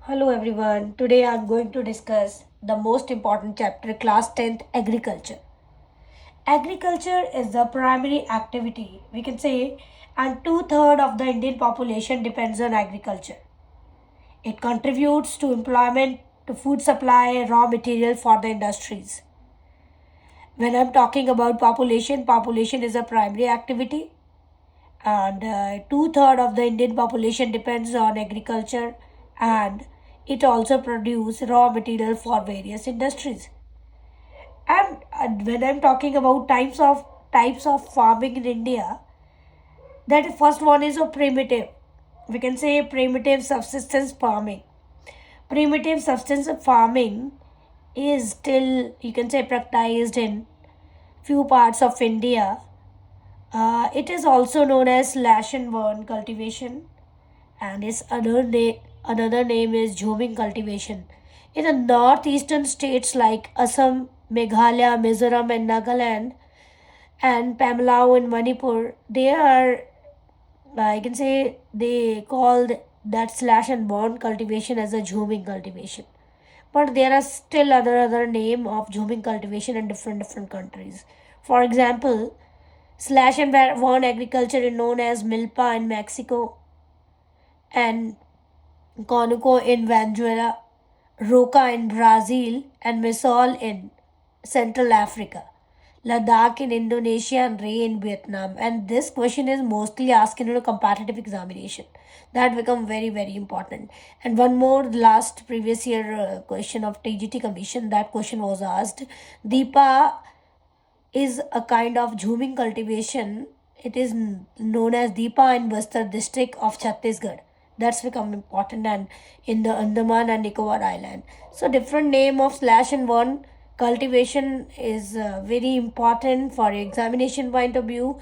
Hello everyone. Today I'm going to discuss the most important chapter, class 10th, agriculture. Agriculture is the primary activity, we can say, and two-thirds of the Indian population depends on agriculture. It contributes to employment, to food supply, raw material for the industries. When I'm talking about population is a primary activity, and two-thirds of the Indian population depends on agriculture, and it also produces raw material for various industries. And when I'm talking about types of farming in India, that first one is a primitive. We can say primitive subsistence farming. Primitive subsistence farming is still, you can say, practiced in few parts of India. It is also known as slash and burn cultivation, and its another name is jhoming cultivation. In the northeastern states like Assam, Meghalaya, Mizoram, and Nagaland, and Pamlao in Manipur, they are, I can say, they called that slash and burn cultivation as a jhoming cultivation. But there are still other name of jhoming cultivation in different countries. For example, slash and burn agriculture is known as milpa in Mexico, and Conoco in Venezuela, Roca in Brazil, and Misol in Central Africa, Ladakh in Indonesia, and Ray in Vietnam. And this question is mostly asked in a competitive examination. That become very important. And one more last previous year question of TGT Commission. That question was asked. Deepa is a kind of jhuming cultivation. It is known as Deepa in Bastar district of Chhattisgarh. That's become important, and in the Andaman and Nicobar Island. So different name of slash and burn cultivation is very important for examination point of view.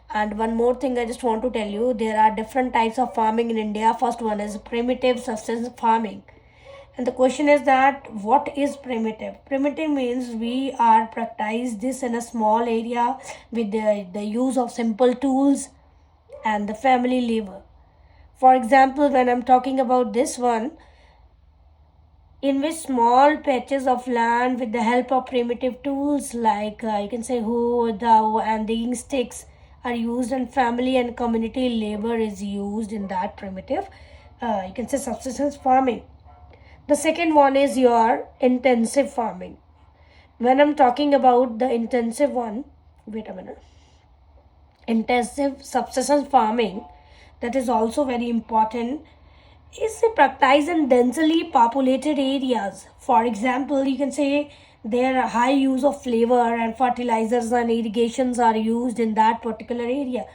And one more thing I just want to tell you, there are different types of farming in India. First one is primitive subsistence farming. And the question is that what is primitive? Primitive means we are practice this in a small area with the use of simple tools and the family labor. For example, when I'm talking about this one, in which small patches of land with the help of primitive tools like you can say hoe, dhow, and digging sticks are used, and family and community labor is used in that primitive, you can say, subsistence farming. The second one is your intensive farming. When I'm talking about the intensive one, wait a minute. Intensive subsistence farming, that is also very important, is practiced in densely populated areas. For example, you can say there are high use of flavor and fertilizers and irrigations are used in that particular area.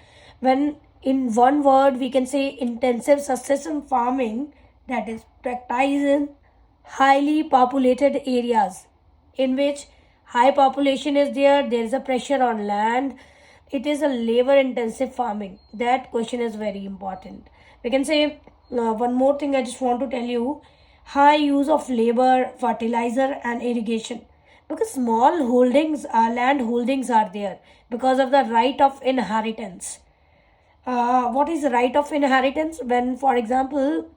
When in one word we can say intensive subsistence farming, that is practiced in highly populated areas in which high population is there is a pressure on land, it is a labor intensive farming. That question is very important. We can say one more thing I just want to tell you, high use of labor, fertilizer, and irrigation, because small holdings, land holdings are there because of the right of inheritance. What is the right of inheritance? When, for example,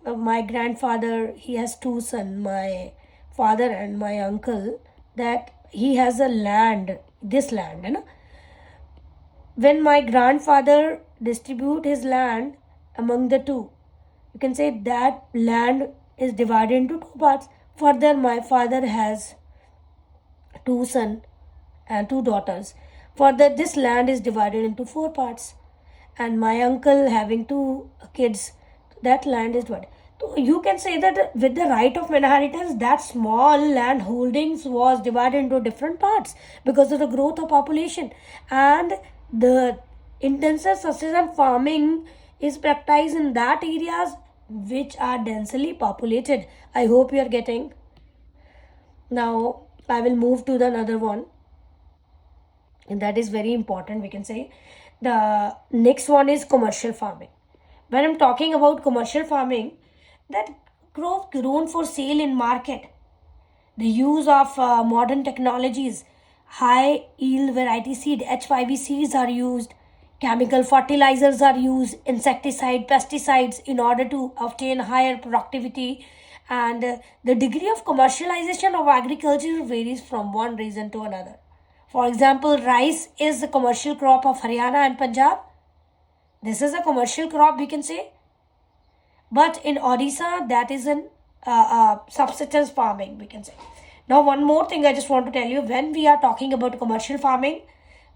my grandfather, he has two sons, my father and my uncle, that he has a land, this land, you know. When my grandfather distribute his land among the two, you can say that land is divided into two parts. Further, my father has two sons and two daughters. Further, this land is divided into four parts, and my uncle having two kids, that land is divided. So you can say that with the right of inheritance, that small land holdings was divided into different parts because of the growth of population. And the intensive subsistence farming is practiced in that areas which are densely populated. I hope you are getting. Now I will move to the another one, and that is very important, we can say. The next one is commercial farming. When I'm talking about commercial farming, that crop grown for sale in market, the use of modern technologies, high yield variety seed, H5V seeds are used, chemical fertilizers are used, insecticide, pesticides in order to obtain higher productivity. And the degree of commercialization of agriculture varies from one region to another. For example, rice is the commercial crop of Haryana and Punjab. This is a commercial crop, we can say. But in Odisha, that is an subsistence farming, we can say. Now, one more thing I just want to tell you, when we are talking about commercial farming,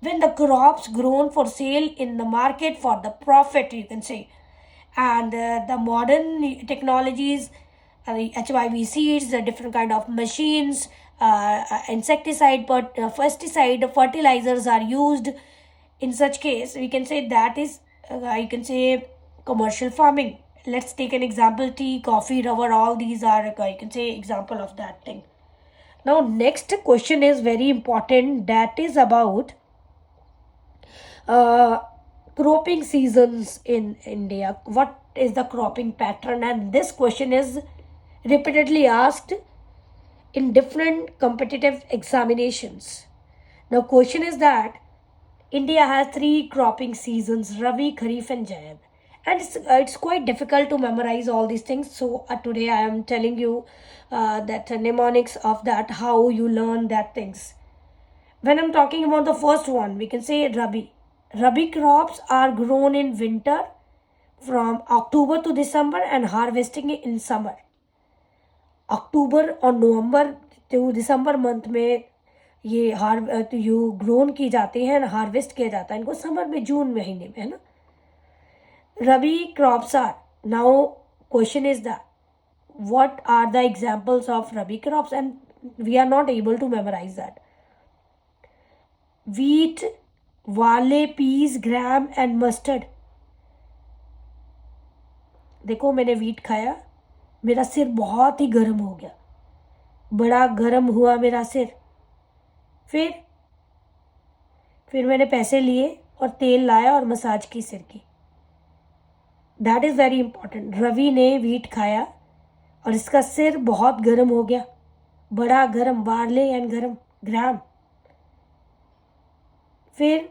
when the crops grown for sale in the market for the profit, you can say, and the modern technologies, HYV seeds, the different kind of machines, insecticide, pesticide, fertilizers are used. In such case, we can say that is, you can say, commercial farming. Let's take an example: tea, coffee, rubber. All these are, you can say, example of that thing. Now, next question is very important. That is about cropping seasons in India. What is the cropping pattern? And this question is repeatedly asked in different competitive examinations. Now, question is that India has 3 cropping seasons: Rabi, Kharif, and Jaid. And it's quite difficult to memorize all these things. So today I am telling you that mnemonics of that, how you learn that things. When I'm talking about the first one, we can say Rabi. Rabi crops are grown in winter from October to December and harvesting in summer. अक्टूबर और नवंबर to December month में ये you grown की जाती हैं, harvest किया जाता है इनको समर में, जून महीने में, है ना. Rabi crops are, now question is that what are the examples of Rabi crops, and we are not able to memorize that. Wheat, barley, peas, gram and mustard. देखो मैंने wheat खाया, मेरा सिर बहुत ही गर्म हो गया, बड़ा गर्म हुआ मेरा सिर. फिर मैंने पैसे लिए और तेल लाया और मसाज की सिर की. That is very important. Ravi ने वीट खाया और इसका सिर बहुत गर्म हो गया, बड़ा गर्म, बार्ले एंड गर्म, ग्राम. फिर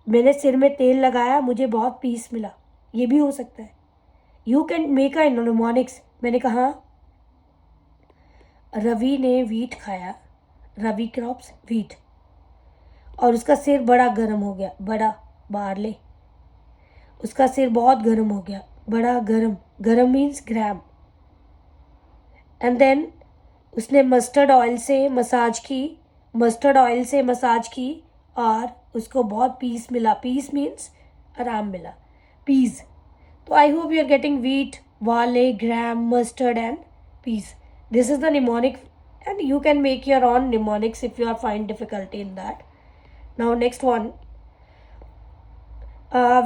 मैंने सिर में तेल लगाया, मुझे बहुत पीस मिला. ये भी हो सकता है. You can make a mnemonics. मैंने कहा रवि ने वीट खाया, रवि क्रॉप्स वीट, और उसका सिर बड़ा गर्म हो गया, बड़ा बार्ले, उसका सिर बहुत गर्म हो गया, बड़ा गर्म, गर्म मीन्स ग्राम. एंड देन उसने मस्टर्ड ऑयल से मसाज की और उसको बहुत पीस मिला. पीस मीन्स आराम मिला, पीस. तो I hope you are getting wheat, वाले, gram, mustard and peas. This is the mnemonic and you can make your own mnemonics if you are find difficulty in that. Now next one,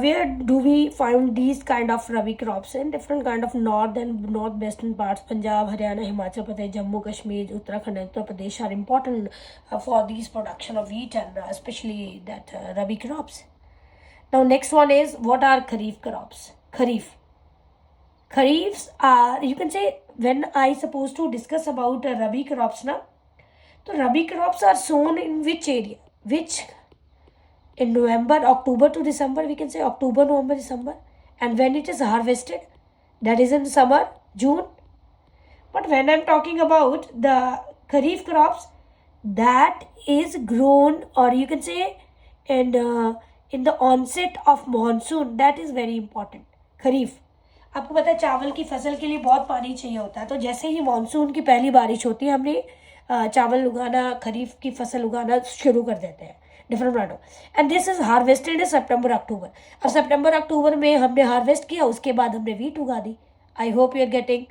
where do we find these kind of rabi crops? In different kind of north and northwestern parts. Punjab, Haryana, Himachal Pradesh, Jammu Kashmir, Uttarakhand and Uttar Pradesh are important for these production of wheat and especially that rabi crops. Now next one is, what are kharif crops? Kharifs are, you can say, when I supposed to discuss about rabi crops na, so rabi crops are sown in which area, which in November, October to December, we can say October, November, December. And when it is harvested, that is in summer, June. But when I'm talking about the kharif crops, that is grown, or you can say in the onset of monsoon. That is very important. Kharif, आपको पता है चावल की फसल के लिए बहुत पानी चाहिए होता है. तो जैसे ही मानसून की पहली बारिश होती है, हमने चावल उगाना, खरीफ की फसल उगाना शुरू कर देते हैं, डिफरेंट प्लांटों. एंड दिस इज हार्वेस्टेड इन सितंबर अक्टूबर. अब सितंबर अक्टूबर में हमने हार्वेस्ट किया, उसके बाद हमने वीट उगा दी. I hope you are getting.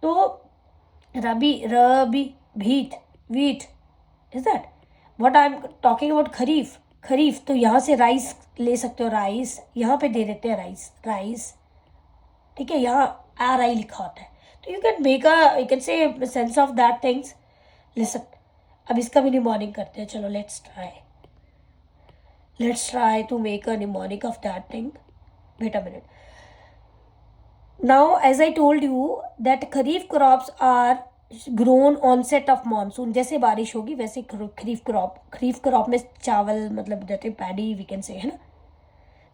तो rabi wheat is that. What I am talking about kharif. तो यहाँ से राइस ले सकते हो, राइस यहाँ पे दे देते हैं, राइस. ठीक है, यहाँ RI लिखा होता है. तो you can say sense of that things. Listen, अब इसका भी निमोनिक करते हैं. चलो let's try to make a mnemonic of that thing. Wait a minute. Now as I told you that kharif crops are grown onset of monsoon. जैसे बारिश होगी वैसे खरीफ क्रॉप में चावल, मतलब जैसे पैडी वी कैन से, है ना.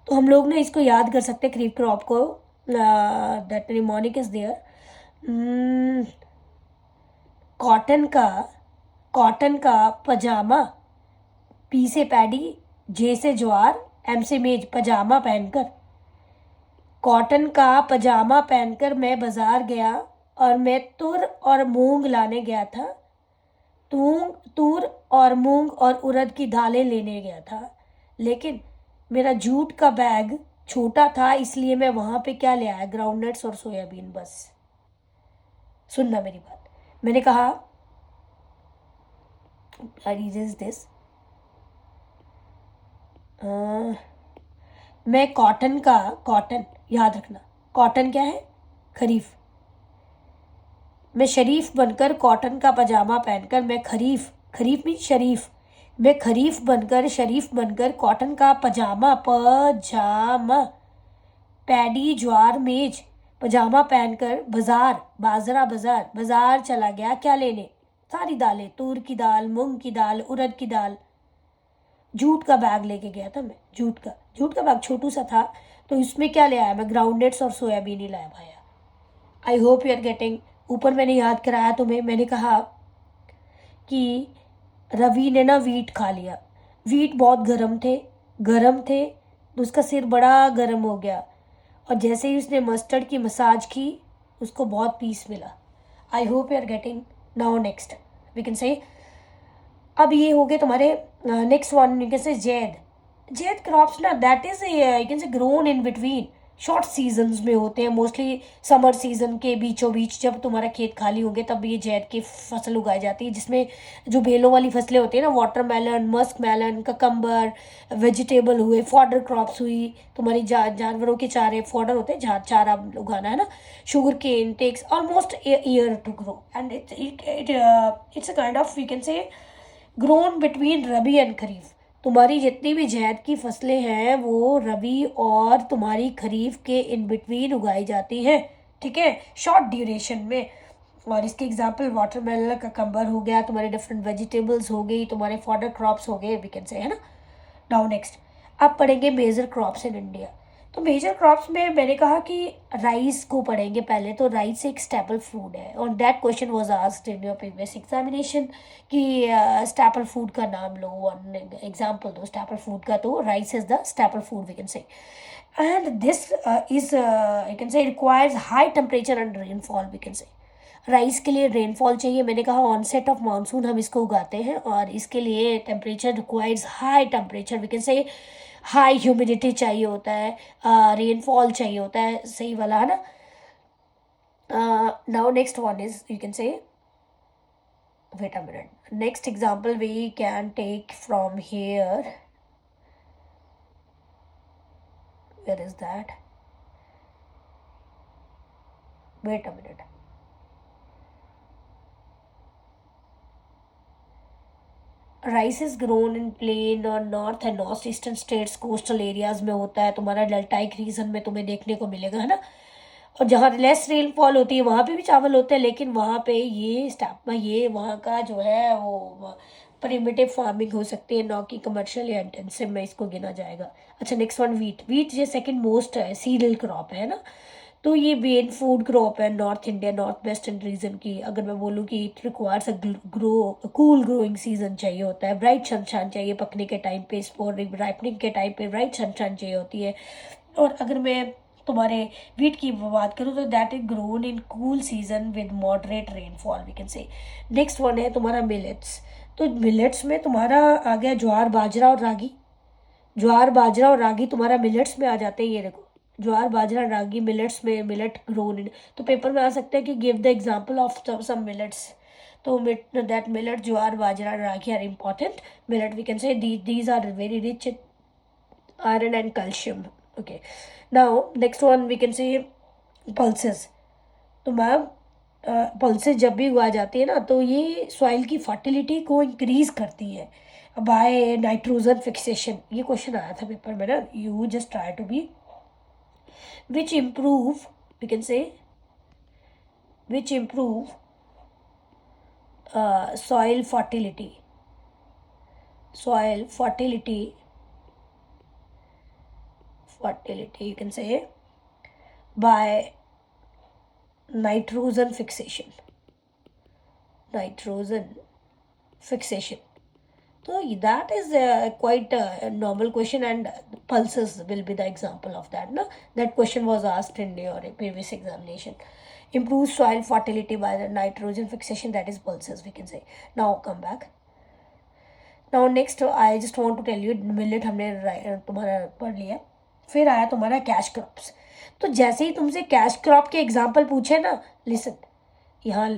तो हम लोग ना इसको याद कर सकते हैं खरीफ क्रॉप को, that mnemonic is there. Cotton का कॉटन का पजामा, पी से पैडी, जे से ज्वार, एम से मेज, पजामा पहनकर। कॉटन का पजामा पहनकर मैं बाजार गया और मैं तुर और मूंग लाने गया था। तूर और मूंग और उड़द की दालें लेने गया था, लेकिन मेरा जूट का बैग छोटा था, इसलिए मैं वहां पे क्या ले आया, ग्राउंडनट्स और सोयाबीन बस। सुनना मेरी बात, मैंने कहा दिस, मैं कॉटन याद रखना, कॉटन क्या है, खरीफ। मैं शरीफ बनकर कॉटन का पजामा पहनकर, मैं खरीफ मीन शरीफ, मैं शरीफ बनकर कॉटन का पजामा पैडी ज्वार मेज पजामा पहनकर बाजार चला गया, क्या लेने, सारी दालें, तूर की दाल, मूंग की दाल, उड़द की दाल। जूट का बैग लेके गया था मैं, जूट का बैग छोटू सा था, तो इसमें क्या ले आया मैं, ग्राउंडनट्स और सोयाबीन ही लाया भाया। I hope you are getting. ऊपर मैंने याद कराया तुम्हें, मैंने कहा कि रवि ने ना वीट खा लिया, वीट बहुत गरम थे तो उसका सिर बड़ा गरम हो गया, और जैसे ही उसने मस्टर्ड की मसाज की उसको बहुत पीस मिला। I hope you are getting. Now next we can say, अब ये हो गए तुम्हारे, next one you can say zaid crops ना, that is you can say grown in between, short seasons में होते हैं, मोस्टली समर सीजन के बीचों बीच, जब तुम्हारा खेत खाली होंगे तब ये जैद की फसल उगाई जाती है, जिसमें जो बेलों वाली फसलें होती है ना, watermelon, musk melon, cucumber, vegetable हुए, फॉडर क्रॉप्स हुई, तुम्हारी जानवरों के चारे, फॉडर होते हैं चारा उगाना है ना, sugarcane takes almost year to grow, and it's a kind of you can say grown between rabi and kharif. तुम्हारी जितनी भी जायद की फसलें हैं वो रबी और तुम्हारी खरीफ के इन बिटवीन उगाई जाती हैं, ठीक है, शॉर्ट ड्यूरेशन में। और इसके एग्जाम्पल वाटरमेलन, ककम्बर हो गया, तुम्हारे डिफरेंट वेजिटेबल्स हो गई, तुम्हारे फॉडर क्रॉप्स हो गए, वी कैन से, है ना। नाउ नेक्स्ट अब पढ़ेंगे मेजर क्रॉप्स इन इंडिया। तो मेजर क्रॉप्स में मैंने कहा कि राइस को पढ़ेंगे पहले, तो राइस एक स्टेपल फूड है, और that question was asked in your previous examination कि स्टेपल फूड का नाम लो, वन एग्जांपल दो स्टेपल फूड का, तो rice is the staple food we can say, and this is you can say requires high temperature and rainfall we can say. Rice के लिए rainfall चाहिए, मैंने कहा ऑनसेट ऑफ मानसून हम इसको उगाते हैं, और इसके लिए temperature requires high temperature we can say, high humidity चाहिए होता है, रेनफॉल चाहिए होता है, सही वाला है ना। Now next one is you can से, wait a minute, next example we can take from here, where is that, wait a minute, rice is grown in plain और north and north eastern states, coastal areas में होता है, तुम्हारा deltaic reason में तुम्हें देखने को मिलेगा, है ना। और जहाँ लेस रेनफॉल होती है वहाँ पे भी चावल होते हैं, लेकिन वहाँ पे ये स्टाफ में ये वहाँ का जो है वो प्रिमिटिव फार्मिंग हो सकती है, ना कि कमर्शियल या इंटेंसिव में इसको गिना जाएगा। अच्छा नेक्स्ट वन, वीट ये सेकंड मोस्ट है सीरियल क्रॉप है ना, तो ये मेन फूड क्रॉप है north India, north western region की। अगर मैं बोलूँ कि it requires a cool growing season चाहिए होता है, ब्राइट सनशाइन चाहिए पकने के टाइम पे, स्पोर राइपनिंग के टाइम पे ब्राइट सनशाइन चाहिए होती है। और अगर मैं तुम्हारे वीट की बात करूँ तो that is grown in cool season with moderate rainfall we can say. Next one है तुम्हारा मिलेट्स, तो मिलेट्स में तुम्हारा आ गया ज्वार बाजरा और रागी, ज्वार बाजरा और रागी तुम्हारा मिलेट्स में आ जाते हैं, ये देखो ज्वार बाजरा रागी मिलेट्स में, मिलेट ग्रोन इन, तो पेपर में आ सकता है कि give the example of some millets, तो that millet jowar bajra ragi are important millet we can say, these are very rich in iron and calcium. Okay now next one we can say pulses, तो ma'am pulses जब भी उगाई जाती है ना तो ये सॉइल की फर्टिलिटी को इंक्रीज करती है बाय नाइट्रोजन फिक्सेशन। ये क्वेश्चन आया था पेपर में ना, you just try to be which improve we can say which improve soil fertility, soil fertility fertility, you can say, by nitrogen fixation. Nitrogen fixation. So that is quite a normal question, and pulses will be the example of that. No, that question was asked in your previous examination. Improve soil fertility by the nitrogen fixation, that is pulses, we can say. Now come back. Now next I just want to tell you, millet हमने तुम्हारा पढ़ लिया. फिर आया तुम्हारा cash crops. तो जैसे ही तुमसे कैश क्रॉप के एग्जाम्पल पूछे ना, लिसन, यहाँ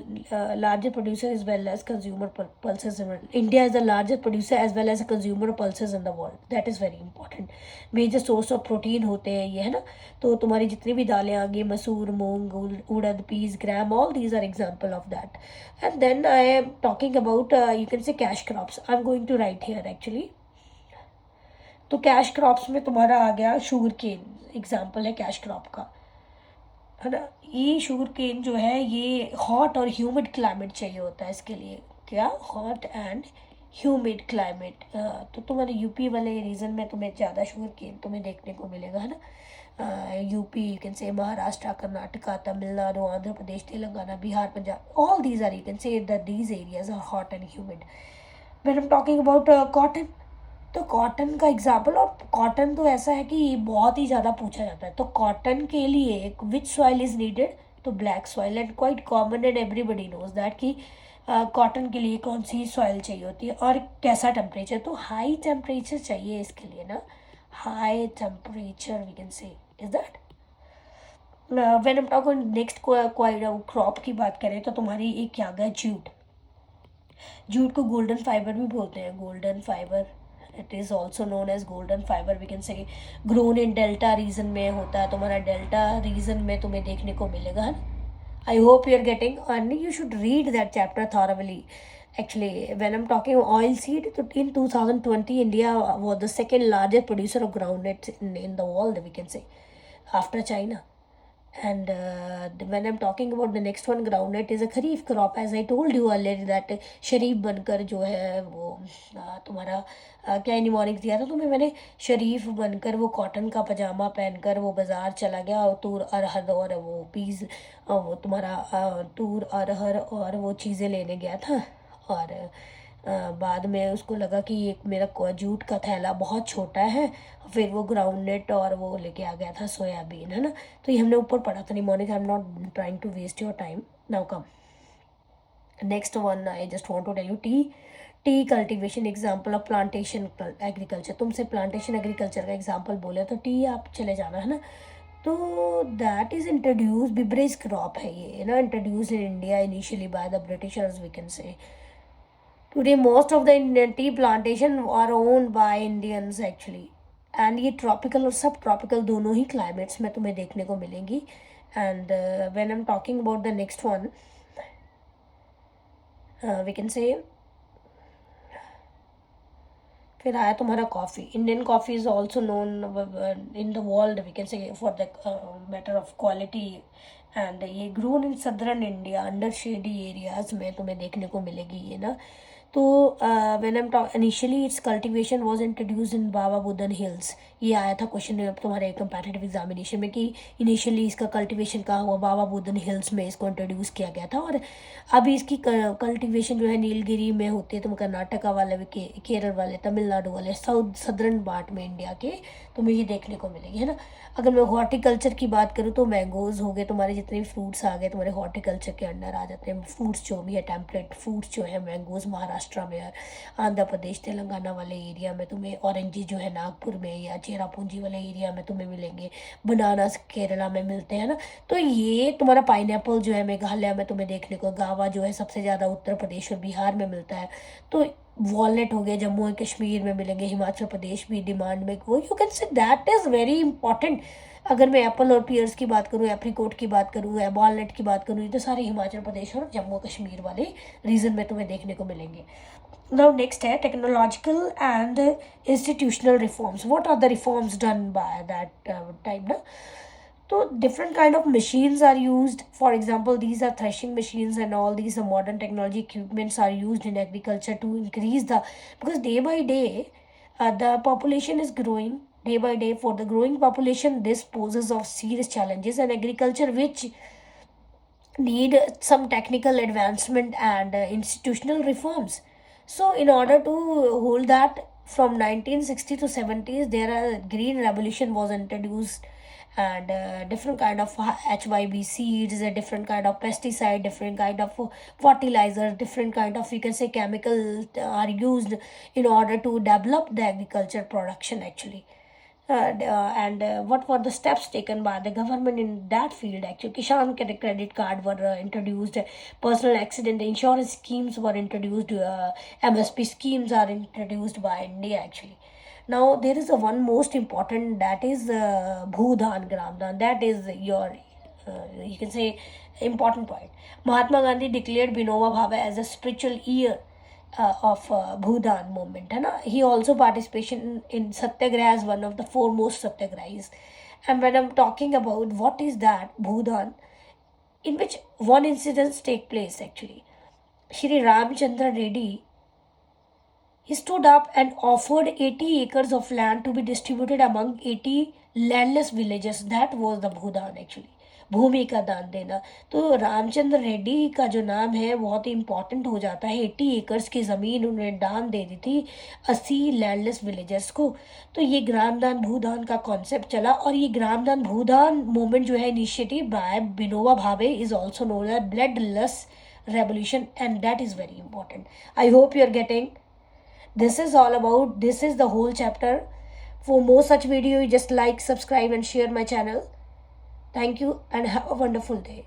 largest producer is well as consumer pulses. India is the largest producer as well as consumer pulses in the world. That is very important. Major source of protein होते हैं ये, है ना. तो तुम्हारी जितनी भी दालें आ गई, masoor, moong, urad, peas, gram, all these are example of that. And then I am talking about, you can say cash crops. I am going to write here actually. तो कैश क्रॉप्स में तुम्हारा आ गया शुगर केन, एग्जाम्पल है cash crop का, है ना. ये शुगर केन जो है ये हॉट और ह्यूमिड क्लाइमेट चाहिए होता है इसके लिए. क्या? Hot and humid climate. तो तुम्हारे यूपी वाले रीजन में तुम्हें ज़्यादा शुगर केन तुम्हें देखने को मिलेगा, है ना. UP, you can say Maharashtra, Karnataka, Tamil Nadu, Andhra Pradesh, Telangana, Bihar, Punjab, all these are, you can say that these areas are hot and humid. When I am talking about cotton, तो कॉटन का एग्जाम्पल, और कॉटन तो ऐसा है कि बहुत ही ज़्यादा पूछा जाता है. तो कॉटन के लिए विच सॉइल इज़ नीडेड, तो black soil. And quite common and everybody knows that कि कॉटन के लिए कौन सी सॉइल चाहिए होती है और कैसा टेम्परेचर. तो हाई टेम्परेचर चाहिए इसके लिए ना, high temperature we can say is that. When हम टॉक नेक्स्ट क्रॉप की बात करें तो तुम्हारी एक क्या गया, जूट. जूट को गोल्डन फाइबर भी बोलते हैं, golden fibre. It is also known as golden fibre, we can say. Grown in delta region में होता है, तुम्हारा डेल्टा रीजन में तुम्हें देखने को मिलेगा, है ना. I hope you are getting, and you should read that chapter thoroughly. Actually, when I'm talking oil seed, in 2020, India was the second largest producer of groundnuts in the world, we can say, after China. And when I'm talking about the next one, groundnut is a kharif crop. As I told you earlier that शरीफ बनकर जो है वो तुम्हारा क्या mnemonics दिया था तुम्हें मैंने, शरीफ बनकर वो कॉटन का पजामा पहनकर वो बाज़ार चला गया और तूर अरहर और वो पीस, वो तुम्हारा तूर अरहर और वो चीज़ें लेने गया था. और बाद में उसको लगा कि एक मेरा जूट का थैला बहुत छोटा है. फिर वो ग्राउंडनट और वो लेके आ गया था सोयाबीन, है ना. तो ये हमने ऊपर पढ़ा था mnemonic. I am not trying to waste your time. Now come next one. I just want to tell you tea cultivation, example of plantation agriculture. तुमसे प्लांटेशन एग्रीकल्चर का एग्जांपल बोले तो टी आप चले जाना, है ना. तो that is introduce beverage crop है ये, ना, introduce in India initially by the Britishers, we can say. Today, most of the Indian tea plantation are owned by Indians actually. And ये ट्रॉपिकल और सब ट्रॉपिकल दोनों ही क्लाइमेट्स में तुम्हें देखने को मिलेंगी. And when I am talking about the next one, we can say, फिर आया तुम्हारा coffee. Indian coffee is also known in the world, we can say, for the matter of quality. And ये grown in southern India under shady areas में तुम्हें देखने को मिलेगी ये ना. तो when I am talk initially its cultivation was introduced in Baba Budan hills. ये आया था क्वेश्चन तुम्हारे कंपैरेटिव एग्जामिनेशन में कि इनिशियली इसका कल्टीवेशन कहाँ हुआ, बाबा बुदन हिल्स में इसको इंट्रोड्यूस किया गया था. और अभी इसकी कल्टीवेशन जो है नीलगिरी में होती है, तुम कर्नाटका वाले, केरल वाले, तमिलनाडु वाले, साउथ सदर्न पार्ट में इंडिया के तुम्हें ये देखने को मिलेगी, है ना. अगर मैं हॉर्टिकल्चर की बात करूँ तो मैंगोज़ हो गए, तुम्हारे जितने भी फ्रूट्स आ गए तुम्हारे हॉर्टिकल्चर के अंडर आ जाते हैं. फ्रूट्स जो भी है, टेम्परेट फ्रूट्स जो है, मैंगोज़ महाराष्ट्र में, आंध्र प्रदेश, तेलंगाना वाले एरिया में तुम्हें, ऑरेंजी जो है नागपुर में या चेरापूंजी वाले एरिया में तुम्हें मिलेंगे, बनानास केरला में मिलते हैं ना. तो ये तुम्हारा पाइनएप्पल जो है मेघालय में तुम्हें देखने को, गावा जो है सबसे ज़्यादा उत्तर प्रदेश और बिहार में मिलता है. तो वॉलनट हो गए, जम्मू एंड कश्मीर में मिलेंगे, हिमाचल प्रदेश भी डिमांड में वो, you can say that is very important. अगर मैं एप्पल और पियर्स की बात करूँ, एप्रीकोट की बात करूँ, या वॉलनट की बात करूँ, तो सारे हिमाचल प्रदेश और जम्मू कश्मीर वाले रीजन में तुम्हें देखने को मिलेंगे. नाउ नेक्स्ट है technological and institutional reforms. What are the reforms done by that time ना. So different kind of machines are used. For example, these are threshing machines and all these modern technology equipments are used in agriculture to increase the, because day by day the population is growing day by day. For the growing population, this poses of serious challenges, and agriculture which need some technical advancement and institutional reforms. So in order to hold that, from 1960 to 70s, there are green revolution was introduced, and different kind of HYB seeds, a different kind of pesticide, different kind of fertilizer, different kind of, you can say, chemicals are used in order to develop the agriculture production actually. And what were the steps taken by the government in that field? Actually, Kishan credit card were introduced, personal accident insurance schemes were introduced, MSP schemes are introduced by India actually. Now there is a one most important, that is Bhudan Gramdan. That is your, you can say, important point. Mahatma Gandhi declared Vinoba Bhave as a spiritual year of Bhudan movement. है ना? He also participation in Satyagraha as one of the foremost Satyagrahis. And when I'm talking about what is that Bhudan, in which one incident take place actually. Shri Ramchandra Reddy, he stood up and offered 80 acres of land to be distributed among 80 landless villages. That was the Bhudan actually. भूमि का दान देना. तो रामचंद्र रेड्डी का जो नाम है बहुत ही important हो जाता है. 80 एकर्स की ज़मीन उन्होंने दान दे दी थी 80 लैंडलेस विलेजर्स को. तो ये ग्रामदान भूदान का कॉन्सेप्ट चला, और ये ग्रामदान भूदान मूवमेंट जो है initiative by Vinoba Bhave is also known as bloodless revolution, and that is very important. I hope you are getting. This is all about, this is the whole chapter. For more such video, you just like, subscribe and share my channel. Thank you and have a wonderful day.